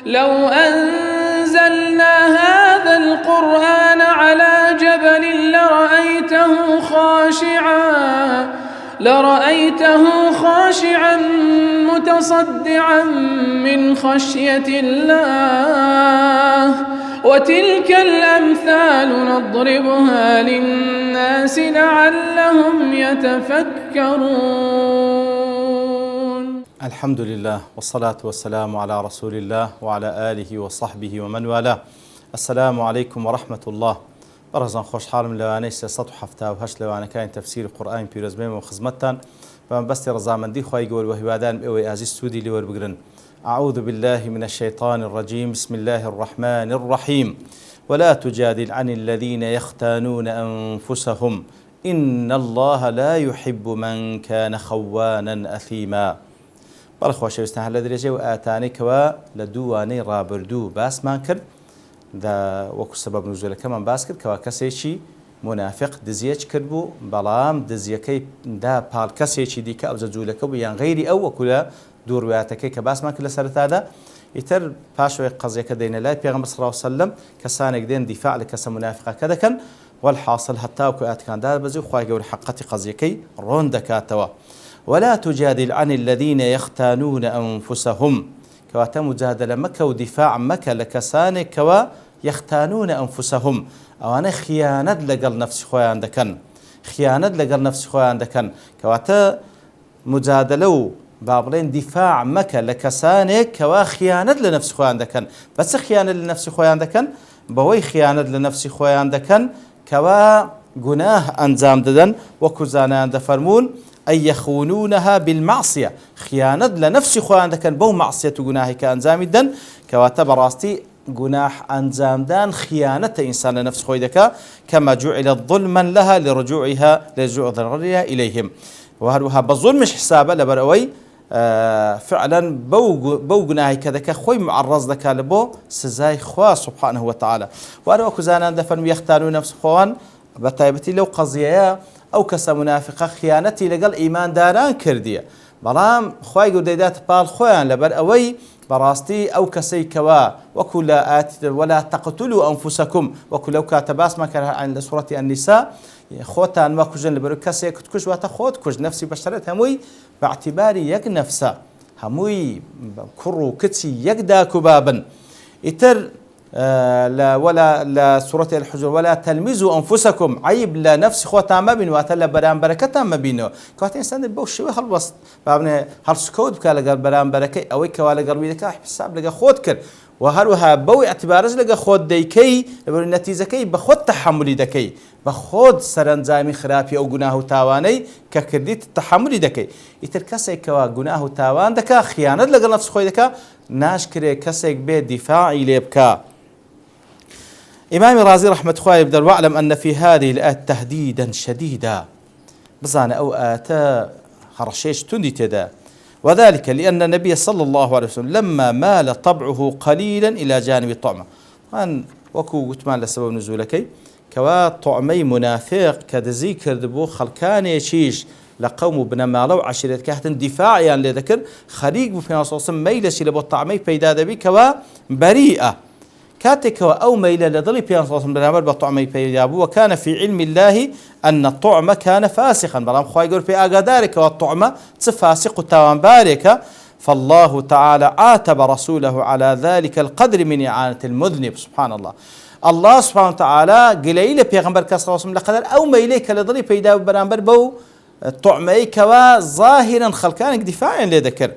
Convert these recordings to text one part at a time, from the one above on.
لو أنزلنا هذا القرآن على جبل لرأيته خاشعا متصدعا من خشية الله وتلك الأمثال نضربها للناس لعلهم يتفكرون. الحمد لله والصلاة والسلام على رسول الله وعلى آله وصحبه ومن والاه. السلام عليكم ورحمة الله. برزان خوش حالم لواني 378 لواني كاين تفسير القرآن بيرزبين وخزمتان بس رزامندي خواهي قول وهوادان بأوي أزيز سودي لور بقرن. أعوذ بالله من الشيطان الرجيم. بسم الله الرحمن الرحيم. ولا تجادل عن الذين يختانون أنفسهم إن الله لا يحب من كان خوانا أثيما. بەڵخۆ شەویستان لە درێژەی و ئاتانێکەوە لە دووانەی ڕابردوو باسمان کرد وەکو سەبەب نوزولەکەمان باس کرد کەوا کەسێکی منافق دزیەک کرد بوو بەڵام دزیەکەی دا پاڵ کەسێکی دیکە ئەو جەجوولەکە بوو یان غەیری ئەو وەکو لە دووڕوایەتەکەی کە باسمان کرد لە سەرەتادا. ئیتر پاشەوەی قەزیەکە دێنە لای پێغەمبەر صلی الله علیه وسلم کەسانێک دێن دیفاع لە کەسە منافقەکە دەکەن والحاصل هەتاوکو ئاتکاندار بەجێ و خوای گەورە حەقەتی قەزیەکەی ڕۆن دەکاتەوە. ولا تجادل عن الذين يختانون أنفسهم كواتا مجادلة مكة ودفاع مكة لكسانك كوا يختانون أنفسهم أوانا خيانة لقل نفس خويا دكن خيانة لقل نفس خويا دكن كواتا مجادلة بابلين دفاع مكة لكسانك كوا خيانة لنفس خويا دكن بس خيانة لنفس خويا دكن بوي خيانة لنفس خويا دكن كوا جناه أنزام ددن وكزانا دفرمون أي يخونونها بالمعصية خيانة لنفس خوان دكن بو معصية جناهي كأنزام الدن كواتب راستي جناح أنزام دان خيانة إنسان لنفس خوي دكا كما جعل ظلما لها لرجوع ضررها إليهم وهروها بظلم مش حسابه لبروي فعلا بو جناهي كذا خوي معرض دكا لبو سزاي خوا سبحانه وتعالى وأنا وكزانا دفن يختارون نفس خوان بتايبتي لو قضية أو كسا منافقة خيانتي لقل إيمان داران كردية بلام خواي قديدات بال خوان لبر أوي براستي أو كسي كوا وكل ولا تقتلوا أنفسكم وكل لو كاتباس ما كان عند سورة النساء خوتان ما كجن لبر كسي كتكش وتخوت كج نفسي بشرت هموي باعتباري يك نفسه هموي كرو كتسي يقدا كبابا إتر ولا سورة الحجر ولا تلمزوا أنفسكم عيب لنفس خوتا ما بين واتلا برام بركة ما بينه كواتين سند بوش شوي هالوسط بابنا هالسكود بكالا قال برام بركة أو كوالا قربي لك حساب لقى خود كر وهروها بوي اعتبارز لقى خود ديكي النتيجة كي بخود تحملي دكي بخود سرنزامي خرافي أو جناه تاواني ككرديت التحملي دكي يتركسي كوا جناه تاوان دكا خيانة لقى نفس خوي دكا ناشكري كسيك بيت دفاعي ليبكا. إمام رازي رحمة الله يبدأ واعلم أن في هذه الآية تهديدا شديدا بزان أو آتا هرشيش تندي تدا وذلك لأن النبي صلى الله عليه وسلم لما مال طبعه قليلا إلى جانب الطعمة وأن وكو قتمان لسبب نزولكي كوا طعمي منافق كدزي كردبو خلكان يشيش لقوم بنمالو عشيرة كهتن دفاعيا يعني لذكر خريق بفينا صوصا ميلسي لبو الطعمي بيداد بي كوا بريئة كاتك أو ميلا لضلي بيان صلى الله عليه وسلم بطعمي بيدابو وكان في علم الله أن الطعم كان فاسخا بلام خواهي يقول في أقدارك والطعم تفاسق التوان بارك فالله تعالى عاتب رسوله على ذلك القدر من إعانة المذنب سبحان الله. الله سبحانه وتعالى قليل بيغمبر كسر صلى الله عليه وسلم لقدر أو ميليك لضلي بيدابو برامبر بو الطعمي كوا ظاهرا خلقانك دفاعا لذكر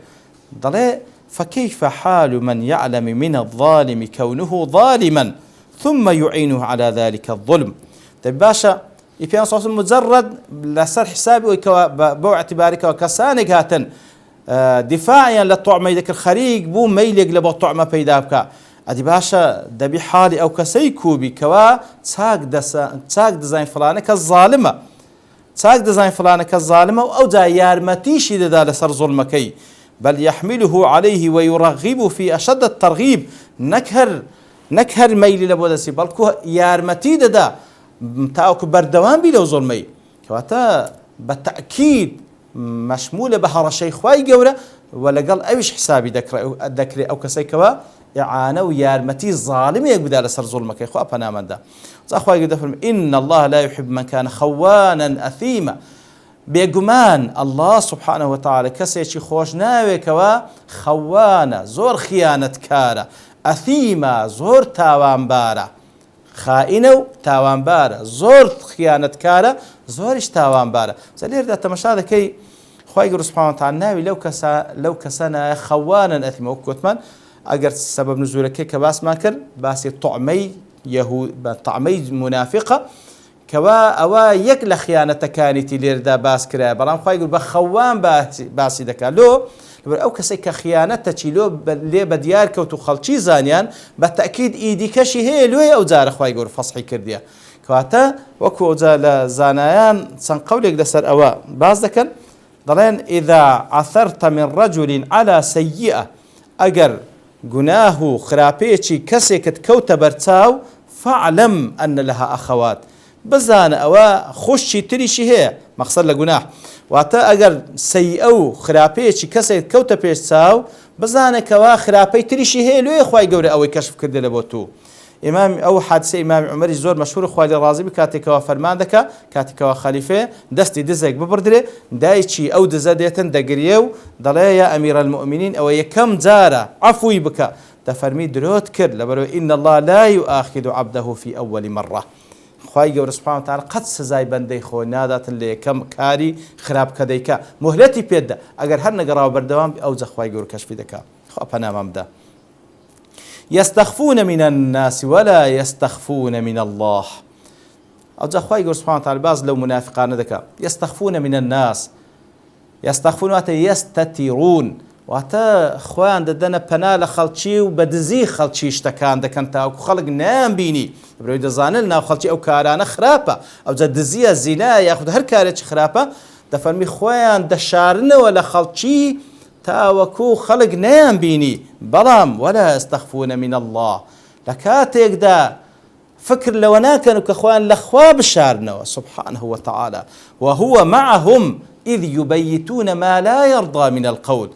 ضلي فكيف حال من يعلم من الظالم كونه ظالما ثم يعينه على ذلك الظلم. طيب باشا يبيان صوص مجرد لسر حسابي بو اعتبارك وكسانك هاتن دفاعيا للطعمة يذكر خريق بو ميليق لبو الطعمة بيدابك ادي باشا دبي حالي او كسيكوبي كوا تاق دزاين فلانك الظالمة تاق دزاين فلانك الظالمة او دا يارمتيشي دا لسر ظلمكي بل يحمله عليه ويرغب في أشد الترغيب نكهر ميلي لبودسي بلكو يارمتي دا تاوكو بردوان بي لو ظلمي كواتا بالتأكيد مشمولة بهر الشيخ واي قولة ولقل أيش حسابي ذكري أو كسيكوا إعانة ويارمتي ظالم يقبل لسر ظلمك يا إخوة أبنا من ده أخوة يقول إن الله لا يحب من كان خوانا أثيما بيجمان الله سبحانه وتعالى كسيشي خوش ناويكوا خوانا زور خيانة كارا أثيما زور تاوان بارا خائنة تاوان بارا زور خيانة كارا زورش تاوان بارا زلير ده تمشى كي خوي يقول سبحانه وتعالى ناوي لو كسنا خوانا أثيما وكتمان أجر سبب نزولك كباس ما كر باس طعمي يهود طعمي منافقة كوا أوا يكل خيانة كانت ليردا باس كرا برام خوي يقول بخوان باس دكا لو أو كسيك خيانة تشيلو لي بديار كوتو خلشي زانيان بالتأكيد إيدي كشي هي لوي أو زار خوي يقول فصحي كرديا كواتا وكو زال زانيان سنقولك دسر أوا باس دكن ضلين إذا عثرت من رجل على سيئة أجر جناه خرابيتشي كسكت كوتا برتاو فاعلم أن لها أخوات بزان أوا خشي تريشي هي مقصد لجناح واتا أجر سيئو خرابيتشي كسكت كوتا برتاو بزان كوا خرابي تريشي هي لو إخوي جوري أو كشف كرد لبوتو إمام أو حادثة إمام عمر زور مشهور خوالي الرازي بكاتك وفرمان ذكا كاتك وخليفة دستي دزك ببردري دايتشي أو دزاديتن دقريو ضليا أمير المؤمنين أو يكم زارة عفوي بك تفرمي دروت كر لبرو إن الله لا يؤاخذ عبده في أول مرة خواهي جور سبحانه وتعالى قد سزاي بندي خو نادات اللي كم كاري خراب كديكا مهلتي بيدا أجر هر نقراو بردوام أو زخواهي جور كشف دكا خو أبنا ممدا يستخفون من الناس ولا يستخفون من الله أو زخواي يقول سبحانه وتعالى بعض لو منافقان ذكا يستخفون من الناس يستخفون واتا يستترون واتا خوان ددنا بنال خلشي وبدزي خلشي اشتكان دكان تاو خلق نام بيني بريد زانلنا خلشي أو كارانا خرابة أو زدزي الزنا ياخذ هر كارج خرابة دفرمي خوان دشارنا ولا خلشي تاوكو خلق نام بيني بلام ولا يستخفون من الله لكاتيك دا فكر لو أنا كانوا كأخوان لأخوا بشارنا سبحانه وتعالى وهو معهم إذ يبيتون ما لا يرضى من القول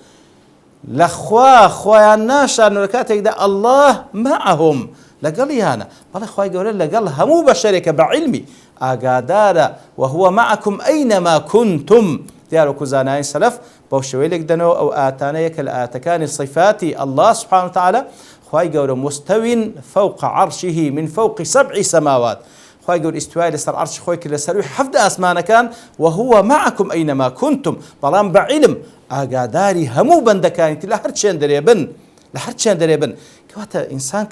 لأخوا خويانا شارنا لكاتيك دا الله معهم لقال لي أنا والله أخوي يقول لقال همو بشرك بعلمي أقادارا وهو معكم أينما كنتم ديارو كوزاناين سلف بوشويلك دنو أو آتانيك الآتكان صفاتي الله سبحانه وتعالى خواهي قول مستوٍ فوق عرشه من فوق 7 سماوات خواهي قول استواء لسر عرش خويك لسروي حفظ أسمان كان وهو معكم أينما كنتم طالما بعلم أقاداري همو بندكاني لحرتشين دريبن كواتا إنسان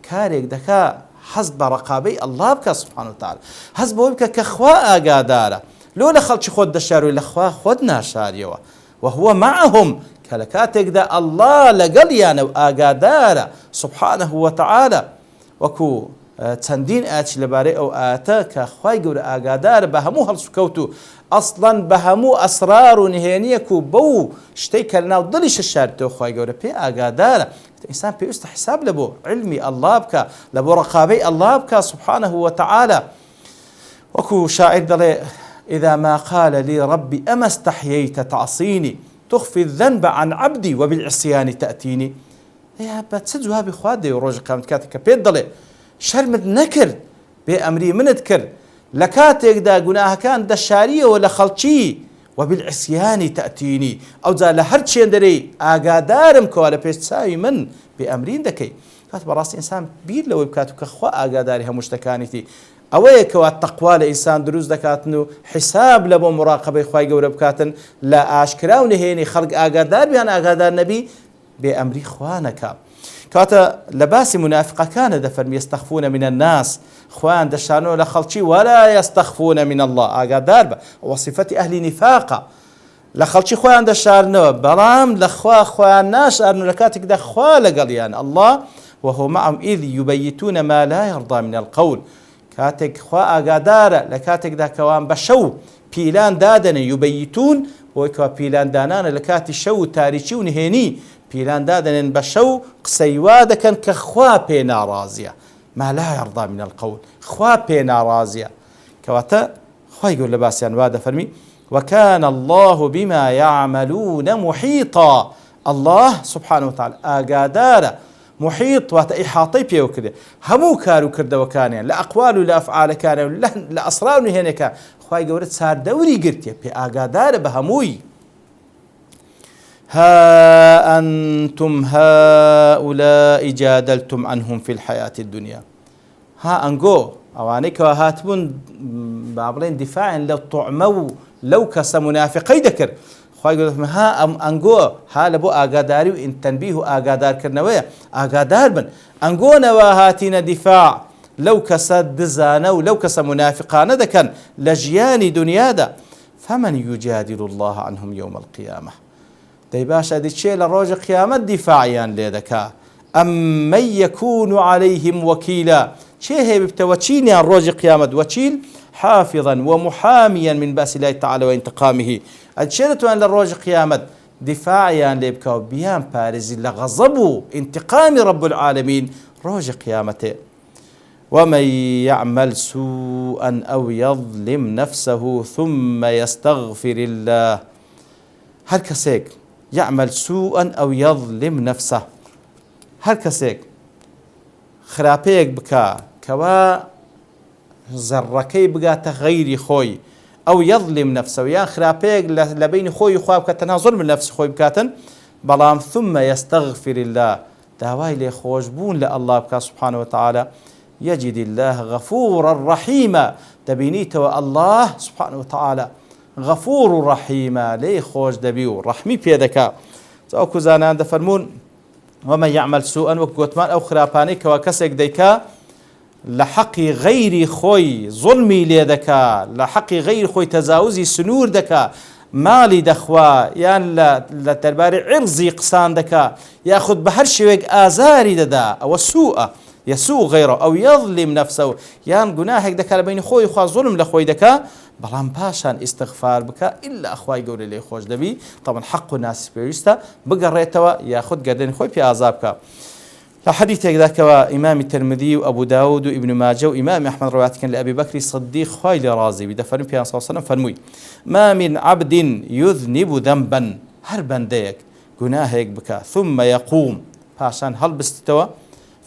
كاريك دكا حسب رقابي الله بك سبحانه وتعالى حسب بك كخواء أقاداره لولا خلش خود دشارو الأخوة خودنا شاريوا وهو معهم كلكاتك دا الله لقليانا وآقادارا سبحانه وتعالى وكو تندين آتش لباري أو آتا كأخوة يقول آقادارا بهمو هالسكوتو أصلا بهمو أسرار نهينيكو بو شتيك لنا وضلش الشارتو أخوة يقول بي آقادارا إنسان بيست حساب لبو علمي الله بك لبو رقابي الله بك سبحانه وتعالى وكو شاعر دلي إذا ما قال لي ربي أما استحييت تعصيني تخفي الذنب عن عبدي وبالعصيان تأتيني يا بتسجوا بخوادي وروج قامت كاتك بيدلي شرمد نكر بأمري من اذكر لكاتك دا قناها كان دشارية ولا خلشي وبالعصيان تأتيني أو زال هرتشي اندري آقادارم كوالا بيستساوي من بأمرين دكي كاتب راس إنسان بير لو بكاتك أخوة آقادارها مشتكانتي أويك والتقوى لإنسان دروز دكاتنو حساب لبو مراقبة إخوائي قورة بكاتن لا أشكراو نهيني خلق آقادار بيان آقادار نبي بأمري إخوانك كاتا لباس منافقة كان دفر يستخفون من الناس إخوان دشانو لخلشي ولا يستخفون من الله آقادار وصفة أهل نفاقة لخلشي إخوان دشانو برام لخوا إخوان ناش أرنو لكاتك دخوا لقليان الله وهو معهم إذ يبيتون ما لا يرضى من القول كاتك خوا أقادارة لكاتك دا كوان بشو بيلان دادن يبيتون ويكوا بيلان دانان لكاتي شو تاريشي ونهيني بيلان دادن بشو قسيوادا كان كخوا بينا رازية ما لا يرضى من القول خوا بينا رازية كواتا خوا يقول لباسيان وادا فرمي وكان الله بما يعملون محيطا. الله سبحانه وتعالى آقادار محيط وإحاطي بيه وكذا همو كارو كرده وكانيان لأقوال ولا أفعال كان لأسرار هنا كان خواهي قولت صار دوري قرتيه بي آقادار بهموي. ها أنتم هؤلاء جادلتم عنهم في الحياة الدنيا. ها أنقو أوانيك وهاتبون بابلين دفاع لو طعموا لو كس منافقي ذكر خواهي قولت ها أنقو ها لبو آقاداري وإن تنبيه آقادار كرنوية آقادار بن أنقو نواهاتنا دفاع لو كس دزانا ولو كس منافقان ذكر لجيان دنيا دا فمن يجادل الله عنهم يوم القيامة. دەی باشە دیچێ لە ڕۆژی قیامەت دیفاعیان لێ دەکا ئەم من يكون عليهم وكيلا چێ هەیە ببتەوە چینیان ڕۆژی قیامەت وەکیل حافظا ومحاميا من بأس الله تعالى وانتقامه ئەچێ دەتوان لە ڕۆژی قیامەت دیفاعیان لێ بکە و بیان پارێزی لە غەزەب و انتقامی رب العالمین ڕۆژی قیامەتێ. ومن يعمل سوءا أو يظلم نفسه ثم يستغفر الله. هر کەسێک يعمل سوءا أو يظلم نفسه هر کەسێک خراپەیەک بکا کەوا زەڕەکەی بگاتە غەیری خۆی ئەو يظلم نفسه یان خراپەیەک لە بینی خۆی خوا بکە تەنها زوڵم نفسی خۆی بکاتن بەڵام ثم يستغفر الله داوای لێخۆشبوون لە الله بکات سبحانه وتعالى يجد الله غفورا رحيما دەبینیتەوە الله سبحانه وتعالى غفور رحيما لي خوش دبيو رحمي بيدك او كوزانان دفرمون ومن يعمل سوءا وكوتمان او خراباني كوا كسك ديكا لحقي غيري خوي ظلمي ليدكا لحقي غير خوي تجاوزي سنور دكا مالي دخوا يان لا ترباري عرضي قسان دكا ياخذ بهر شيء ازاري ددا او السوء يسوء غيره او يظلم نفسه يان جناحك دكا بين خوي خوا ظلم لخوي دكا بەڵام پاشان ئیستغفار بکە ئیلا ئەخوای گەورە لێی خۆش دەبی طبعا حەق و ناسی پێویستە بگەڕێتەوە یاخود گەردەنی خۆی پێ ئازا بکە. لە حەدیثێکدا کەوە ئیمامی ترمذی و ئەبوو داود و ئیبن ماجە و ئیمامی ئەحمەد ڕەوایەتکەن لە ئەبی بەکری صدیق خوای لێ ڕازی بی دەفەرمووی پێغەمبەر صلی الله علیه و سلم فەرمووی ما من عبد يذنب ذنبا هەر بەندەیەک گوناهێک بکە ثم يقوم پاشان هەڵبستیتەوە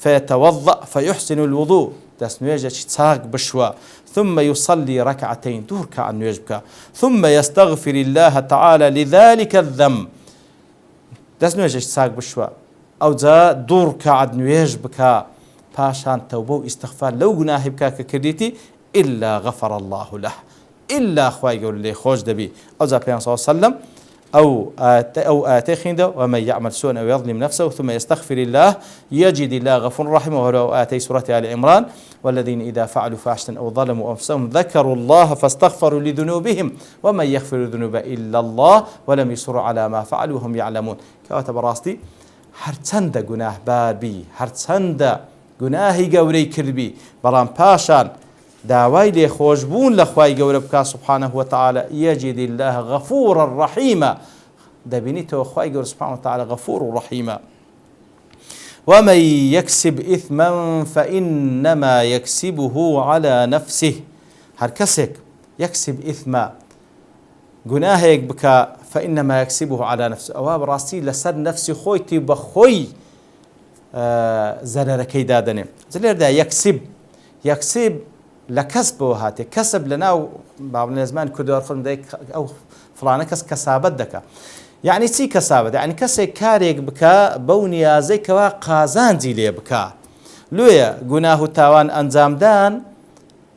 فيتوضأ فيحسن الوضوء دەستنوێژێکی چاک بشوە ثم يصلي ركعتين دورك عن نويجبك ثم يستغفر الله تعالى لذلك الذنب دەست نوێژێک چاک بشوە ئەو جا دورك عن نويجبك پاشان تەوبە و ئیستغفار لەو گوناهی بکە کە کردیتی إلا غفر الله له إلا خوای گەورە لێ خۆش دەبی. ئەو جا پێغەمبەر صلی الله علیه و سلم أو آتي خينده ومن يعمل سوءا أو يظلم نفسه ثم يستغفر الله يجد الله غفور رحيم. وهو آتي سورة آل عمران والذين إذا فعلوا فاحشة أو ظلموا أنفسهم ذكروا الله فاستغفروا لذنوبهم ومن يغفر الذنوب إلا الله ولم يصروا على ما فعلوا وهم يعلمون. كواتە بەڕاستی هەرچەندە گوناهبار بی هەرچەندە گوناهی گەورەی کردبی بەڵام پاشان داوای لێخۆشبوون لە خوای گەورە بکات سبحانه وتعالى يجد الله غفورا رحيما دەبینیتەوە خوای گەورە سبحانه وتعالى غفور رحيما. ومن يكسب إثما فإنما يكسبه على نفسه هر کەسێک يكسب إثما گوناهێک بکە فإنما يكسبه على نفسه ئەوە بەڕاستی لەسەر نفسی خۆیتی بە خۆی زەرەرەکەی دادەنێ. لێرەدا يكسب لە کەسبەوە هاتێ کەسب لەناو بابلێ زمانی کوردەوە خۆم دەی ئەو فڵانە کەس کەسابەت دەکات. یعنی چی کەسابەت؟ یعنی کەسێک کارێک بکە بەو نیازەی کەوا قازانجی لێ بکە. لێیە گوناه و تاوان ئەنجامدان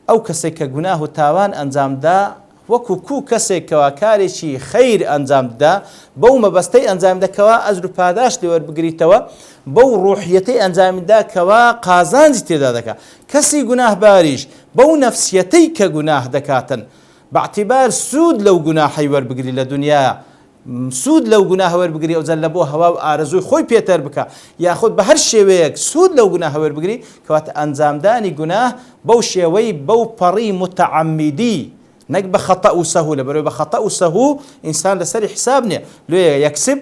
ئەو کەسێک کە گوناه و تاوان ئەنجامدا وەکو کوو کەسێک کەوا کارێکی خەیر ئەنجامدا بەو مەبەستەی ئەنجامدەکەوە ئەجر و پاداش لێ وەربگریتەوە بەو ڕوحیەتەی ئەنجامدا کەوا قازانجی تێدا دەکات. کەسی گوناهباریش بەو نەفسیەتەی کە گوناه دەکاتن باعتیبار سوود لەو گوناحەی وەربگری لە دنیا سوود لەو گوناهە وەربگری ئەو جەل لە بۆ هەوا و ئارەزووی خۆی پێتر بکە یاخود بە هەر شێوەیەک سوود لەو گوناهە وەربگری کەواتە ئەنجامدانی گوناه بەو شێوەی بەو پەڕی متعەممیدی نەک بە خەتە و سەهو لەبەرەوەی بە خەتە و سەهو ئینسان لەسەری حساب نییە. لێیە یەکسب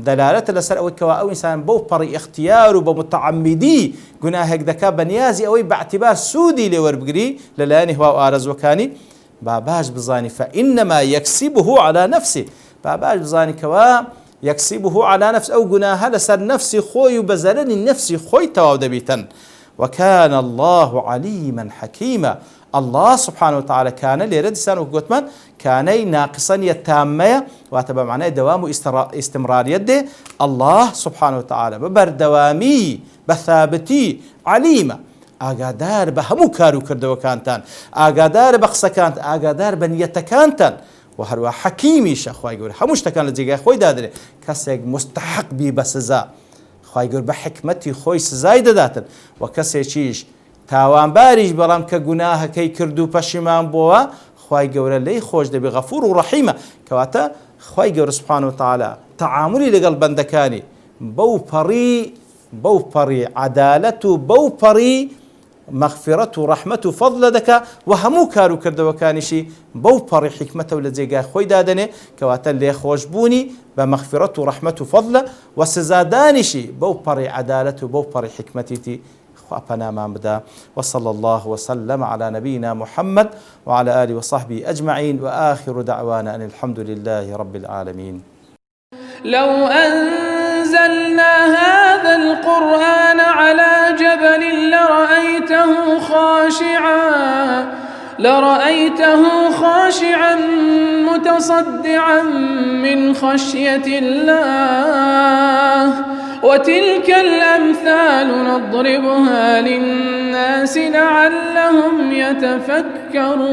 دەلالەتە لەسەر ئەوەی کەوا ئەو ئینسان بەو پەڕی اختیار و بە متعەممیدی گوناهێک دەکات بە نیازی ئەوەی باعتیبار سوودی لێ وەربگری لەلایەنی هەوا و ئارەزوەکانی باباش بزاني فإنما يكسبه على نفسه، باباش بزاني كوا يكسبه على نفسه أو جناها لسر نفسي خوي وبزلني نفسي خوي تواود بيتن. وكان الله عليما حكيما. الله سبحانه وتعالى كان ليرد سانو قوتمان كاني ناقصا يتامية واتبع معناه دوام استمرار يده. الله سبحانه وتعالى ببردوامي بثابتي عليمة ئاگادار بە هەموو کار و کردەوەکانتان، ئاگادار بە قسەکانت، ئاگادار بە نیەتەکانتان و هەروە حەکیمیشە. خوای گەورە هەموو شتەکان لە جێگای خۆی دادرێت. کەسێک مستحق بی بە سزا خوای گەورە بە حکمەتی خۆی سزای دەداتن و کەسێکیش تاوانباریش بەڵام کە گوناهەکەی کرد و پەشیمان بووە خوای گەورە لی خۆش دەبێ غەفور و ڕەحیمە. کەواتە خوای گەورە سوبحانه وتعالى تعاملی لەگەڵ بەندەکانی بەو پەڕی عەدالەت و بەو پەڕی مەغفرەت و ڕەحمەت و فەضڵە دەکا و هەموو کار و کردەوەکانیشی بەو پەڕی حیکمەتە و لە جێگای خۆی دادەنێ. کەواتە لێخۆشبوونی بە مەغفرەت و ڕەحمەت و فەضڵە و سزادانیشی بەو پەڕی عەدالەت و بەو پەڕی حیکمەتیتی خوا پەنامان بدا. وصلى الله وسلم على نبينا محمد وعلى آله وصحبه أجمعين وآخر دعوانا أن الحمد لله رب العالمين. لو أنزلنا هذا القرآن على جبل لرأيته خاشعا متصدعا من خشية الله. وتلك الأمثال نضربها للناس لعلهم يتفكرون.